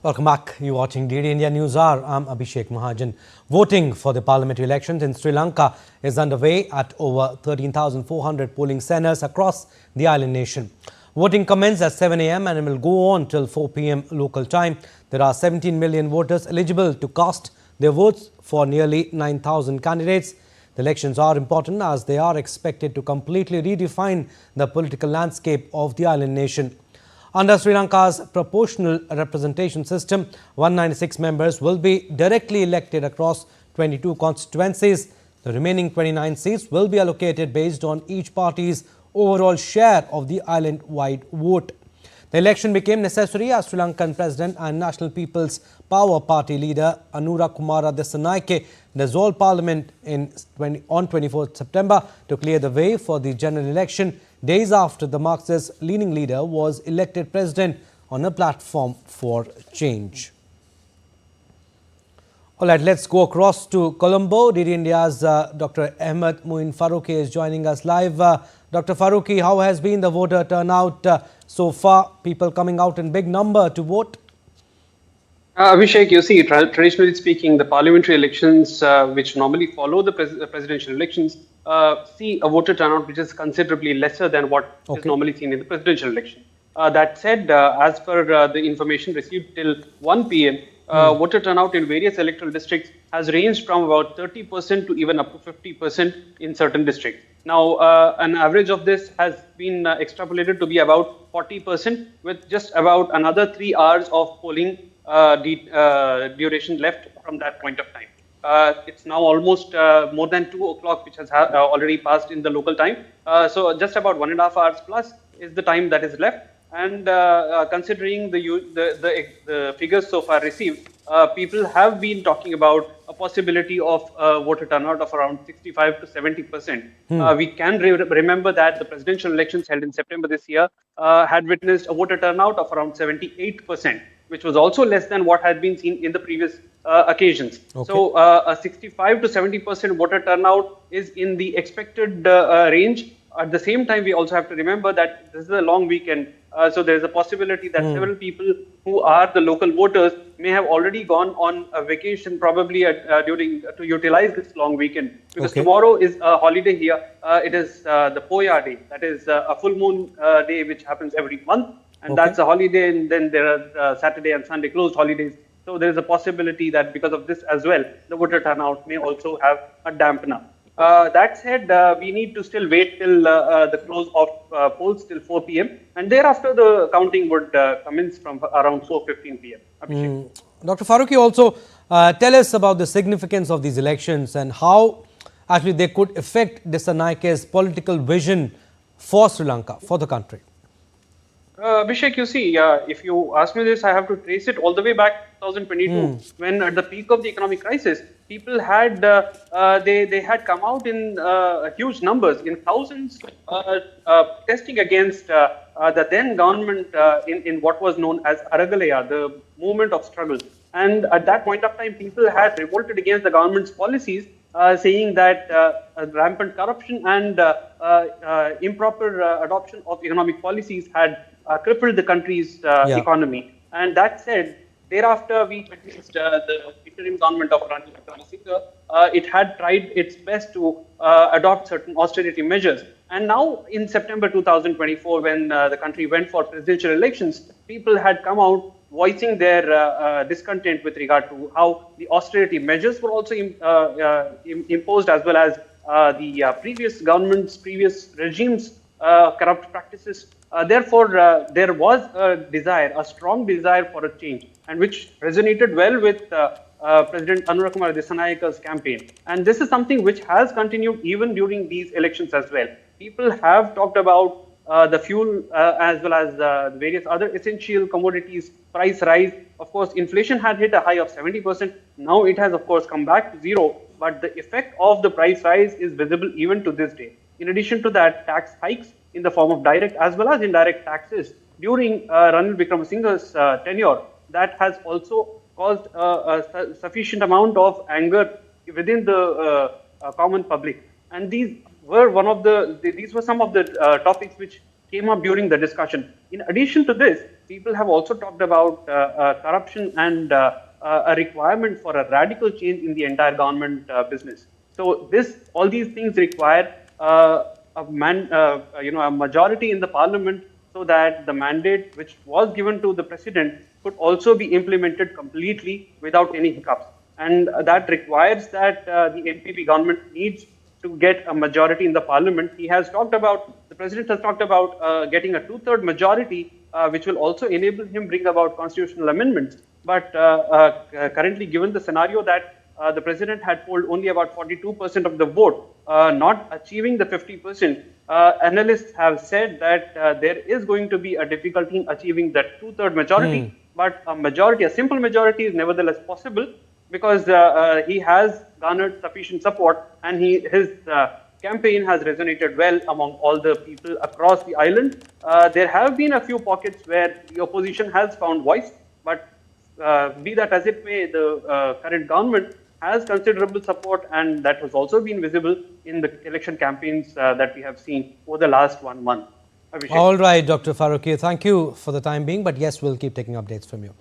Welcome back. You're watching DD India News Hour. I'm Abhishek Mahajan. Voting for the parliamentary elections in Sri Lanka is underway at over 13,400 polling centres across the island nation. Voting commenced at 7 a.m. and will go on till 4 p.m. local time. There are 17 million voters eligible to cast their votes for nearly 9,000 candidates. The elections are important as they are expected to completely redefine the political landscape of the island nation. Under Sri Lanka's proportional representation system, 196 members will be directly elected across 22 constituencies. The remaining 29 seats will be allocated based on each party's overall share of the island-wide vote. The election became necessary as Sri Lankan President and National People's Power Party leader Anura Kumara Dissanayake dissolved Parliament on 24th September to clear the way for the general election, days after the Marxist-leaning leader was elected president on a platform for change. All right, let's go across to Colombo. DD India's Dr. Ahmed Moin Faruqi is joining us live. Dr. Faruqi, how has been the voter turnout so far? People coming out in big number to vote? Abhishek, you see, traditionally speaking, the parliamentary elections, which normally follow the presidential elections, see a voter turnout which is considerably lesser than what is normally seen in the presidential election. That said, as per the information received till 1 p.m., voter turnout in various electoral districts has ranged from about 30% to even up to 50% in certain districts. Now, an average of this has been extrapolated to be about 40%, with just about another 3 hours of polling duration left from that point of time. It's now almost more than 2 o'clock, which has already passed in the local time. So just about 1.5 hours plus is the time that is left. And considering the figures so far received, people have been talking about a possibility of voter turnout of around 65 to 70%. We can remember that the presidential elections held in September this year had witnessed a voter turnout of around 78%, which was also less than what had been seen in the previous occasions. So a 65 to 70% voter turnout is in the expected range. At the same time, we also have to remember that this is a long weekend. So there is a possibility that several people who are the local voters may have already gone on a vacation, probably to utilize this long weekend. Because tomorrow is a holiday here. It is the Poya day. That is a full moon day which happens every month. And that's a holiday. And then there are Saturday and Sunday closed holidays. So there is a possibility that because of this as well, the voter turnout may also have a dampener. That said, we need to still wait till the close of polls till 4 p.m. and thereafter the counting would commence from around 4:15 p.m. Dr. Faruqi, also tell us about the significance of these elections and how actually they could affect Disanayake's political vision for Sri Lanka, for the country. Abhishek, you see, if you ask me this, I have to trace it all the way back 2022, when at the peak of the economic crisis, people had they had come out in huge numbers, in thousands, protesting against the then government in what was known as Aragalaya, the movement of struggle. And at that point of time, people had revolted against the government's policies, saying that rampant corruption and improper adoption of economic policies had crippled the country's economy. And that said, thereafter we witnessed the interim government of Ranil Wickremesinghe. It had tried its best to adopt certain austerity measures. And now in September 2024, when the country went for presidential elections, people had come out voicing their discontent with regard to how the austerity measures were also imposed, as well as the previous government's, previous regimes' corrupt practices. Therefore, there was a strong desire for a change, and which resonated well with President Anura Kumara Dissanayake's campaign. And this is something which has continued even during these elections as well. People have talked about the fuel as well as various other essential commodities price rise. Of course, inflation had hit a high of 70%. Now it has, of course, come back to zero, but the effect of the price rise is visible even to this day. In addition to that, tax hikes in the form of direct as well as indirect taxes during Ranil Wickremesinghe's tenure, that has also caused a sufficient amount of anger within the common public. And these were some of the topics which came up during the discussion. In addition to this, people have also talked about corruption and a requirement for a radical change in the entire government business. So all these things require a majority in the parliament, so that the mandate which was given to the president could also be implemented completely without any hiccups. And that requires that the NPP government needs to get a majority in the parliament. The president has talked about getting a 2/3 majority, which will also enable him bring about constitutional amendments. But currently, given the scenario that the president had polled only about 42% of the vote, not achieving the 50%, analysts have said that there is going to be a difficulty in achieving that 2/3 majority. But a simple majority is nevertheless possible, because he has garnered sufficient support, and his campaign has resonated well among all the people across the island. There have been a few pockets where the opposition has found voice, but be that as it may, the current government has considerable support, and that has also been visible in the election campaigns that we have seen over the last 1 month. Abhishek. All right, Dr. Farooqi, thank you for the time being, but yes, we'll keep taking updates from you.